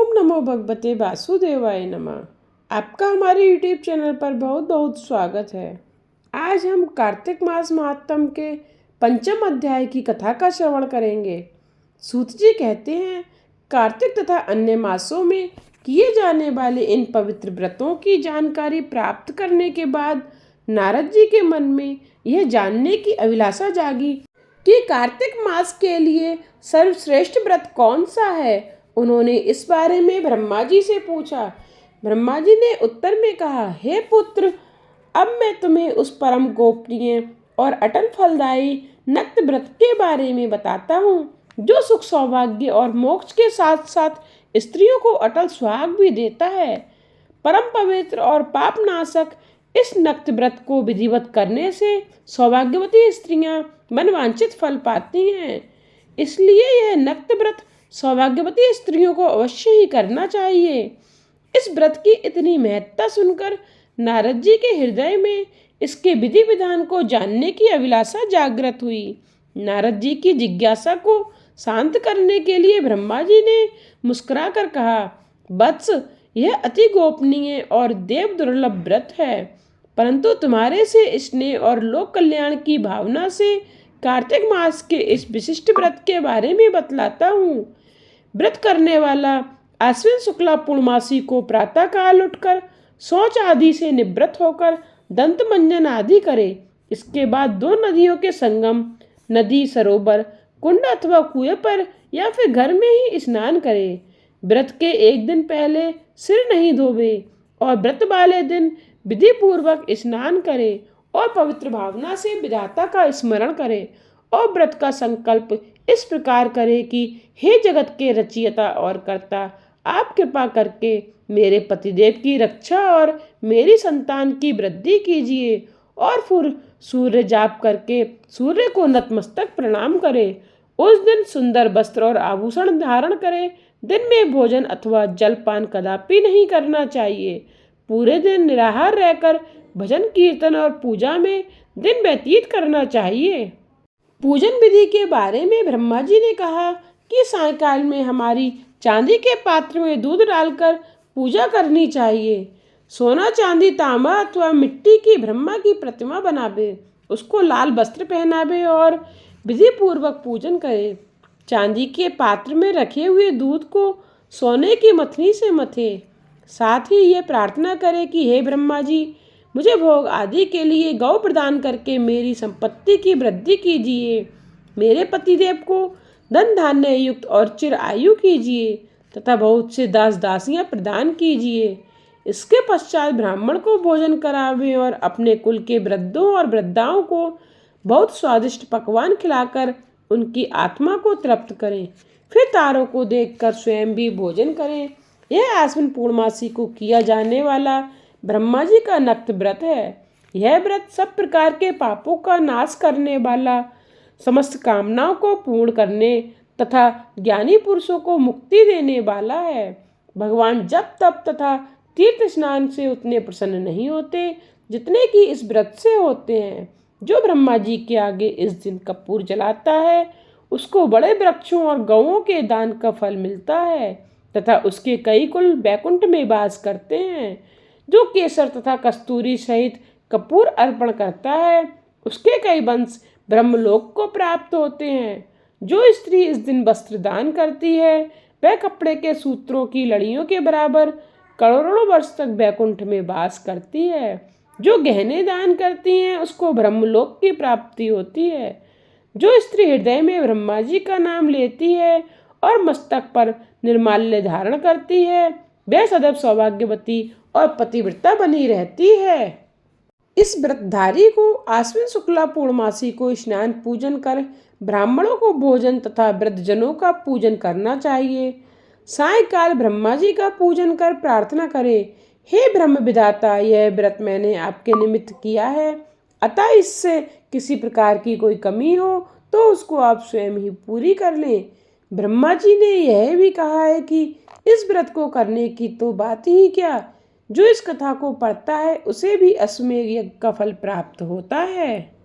ओम नमो भगवते वासुदेवाय नमः। आपका हमारे यूट्यूब चैनल पर बहुत बहुत स्वागत है। आज हम कार्तिक मास महात्म्य के पंचम अध्याय की कथा का श्रवण करेंगे। सूत जी कहते हैं, कार्तिक तथा अन्य मासों में किए जाने वाले इन पवित्र व्रतों की जानकारी प्राप्त करने के बाद नारद जी के मन में यह जानने की अभिलाषा जागी कि कार्तिक मास के लिए सर्वश्रेष्ठ व्रत कौन सा है। उन्होंने इस बारे में ब्रह्मा जी से पूछा। ब्रह्मा जी ने उत्तर में कहा, हे पुत्र, अब मैं तुम्हें उस परम गोपनीय और अटल फलदायी नक्त व्रत के बारे में बताता हूँ, जो सुख सौभाग्य और मोक्ष के साथ साथ स्त्रियों को अटल सुहाग भी देता है। परम पवित्र और पाप नाशक इस नक्त व्रत को विधिवत करने से सौभाग्यवती स्त्रियां मनवांछित फल पाती हैं। इसलिए यह नक्त व्रत सौभाग्यवती स्त्रियों को अवश्य ही करना चाहिए। इस व्रत की इतनी महत्ता सुनकर नारद जी के हृदय में इसके विधि विधान को जानने की अभिलाषा जागृत हुई। नारद जी की जिज्ञासा को शांत करने के लिए ब्रह्मा जी ने मुस्कुरा कर कहा, वत्स, यह अति गोपनीय और देव दुर्लभ व्रत है, परंतु तुम्हारे से स्नेह और लोक कल्याण की भावना से कार्तिक मास के इस विशिष्ट व्रत के बारे में बतलाता हूँ। व्रत करने वाला आश्विन शुक्ला पूर्णमासी को प्रातः काल उठकर शौच आदि से निवृत्त होकर दंत मंजन आदि करे। इसके बाद दो नदियों के संगम, नदी, सरोवर, कुंड अथवा कुएं पर या फिर घर में ही स्नान करे। व्रत के एक दिन पहले सिर नहीं धोवे और व्रत वाले दिन विधि पूर्वक स्नान करे और पवित्र भावना से विधाता का स्मरण करे और व्रत का संकल्प इस प्रकार करे कि हे जगत के रचयिता और कर्ता, आप कृपा करके मेरे पतिदेव की रक्षा और मेरी संतान की वृद्धि कीजिए। और फिर सूर्य जाप करके सूर्य को नतमस्तक प्रणाम करे। उस दिन सुंदर वस्त्र और आभूषण धारण करे। दिन में भोजन अथवा जलपान कदापि नहीं करना चाहिए। पूरे दिन निराहार रहकर भजन कीर्तन और पूजा में दिन व्यतीत करना चाहिए। पूजन विधि के बारे में ब्रह्मा जी ने कहा कि सायंकाल में हमारी चांदी के पात्र में दूध डालकर पूजा करनी चाहिए। सोना, चांदी, तांबा अथवा मिट्टी की ब्रह्मा की प्रतिमा बनावे, उसको लाल वस्त्र पहनावे और विधि पूर्वक पूजन करे। चांदी के पात्र में रखे हुए दूध को सोने की मथनी से मथे। साथ ही ये प्रार्थना करे कि हे ब्रह्मा जी, मुझे भोग आदि के लिए गौ प्रदान करके मेरी संपत्ति की वृद्धि कीजिए। मेरे पतिदेव को धन धान्य युक्त और चिर आयु कीजिए तथा बहुत से दास दासियां प्रदान कीजिए। इसके पश्चात ब्राह्मण को भोजन करावे और अपने कुल के वृद्धों और वृद्धाओं को बहुत स्वादिष्ट पकवान खिलाकर उनकी आत्मा को तृप्त करें। फिर तारों को देखकर स्वयं भी भोजन करें। यह आश्विन पूर्णमासी को किया जाने वाला ब्रह्मा जी का नक्त व्रत है। यह व्रत सब प्रकार के पापों का नाश करने वाला, समस्त कामनाओं को पूर्ण करने तथा ज्ञानी पुरुषों को मुक्ति देने वाला है। भगवान जप तप तथा तीर्थ स्नान से उतने प्रसन्न नहीं होते जितने कि इस व्रत से होते हैं। जो ब्रह्मा जी के आगे इस दिन कपूर जलाता है, उसको बड़े वृक्षों और गौओं के दान का फल मिलता है तथा उसके कई कुल बैकुंठ में वास करते हैं। जो केसर तथा कस्तूरी सहित कपूर अर्पण करता है, उसके कई वंश ब्रह्मलोक को प्राप्त होते हैं। जो स्त्री इस दिन वस्त्र दान करती है, वह कपड़े के सूत्रों की लड़ियों के बराबर करोड़ों वर्ष तक बैकुंठ में वास करती है। जो गहने दान करती हैं, उसको ब्रह्मलोक की प्राप्ति होती है। जो स्त्री हृदय में ब्रह्मा जी का नाम लेती है और मस्तक पर निर्माल्य धारण करती है, वह सदैव सौभाग्यवती और पतिव्रता बनी रहती है। इस व्रतधारी को आश्विन शुक्ला पूर्णमासी को स्नान पूजन कर ब्राह्मणों को भोजन तथा वृद्धजनों का पूजन करना चाहिए। सायंकाल ब्रह्मा जी का पूजन कर प्रार्थना करे, हे ब्रह्म विधाता, यह व्रत मैंने आपके निमित्त किया है, अतः इससे किसी प्रकार की कोई कमी हो तो उसको आप स्वयं ही पूरी कर लें। ब्रह्मा जी ने यह भी कहा है कि इस व्रत को करने की तो बात ही क्या, जो इस कथा को पढ़ता है उसे भी अश्वमेध यज्ञ का फल प्राप्त होता है।